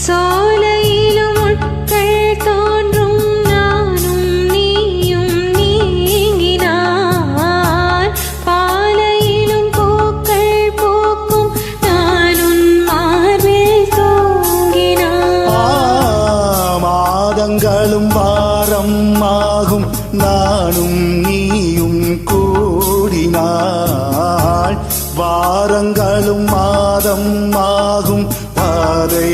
சோலையிலும் முட்கள் தோன்றும் நானும் நீயும் நீங்கினார் பாலையிலும் பூக்கள் பூக்கும் நானும் மார்பில் தூங்கினார் மாதங்களும் வாரம் ஆகும் நானும் நீயும் கூடினாள் வாரங்களும் மாதம் ஆகும் பாதை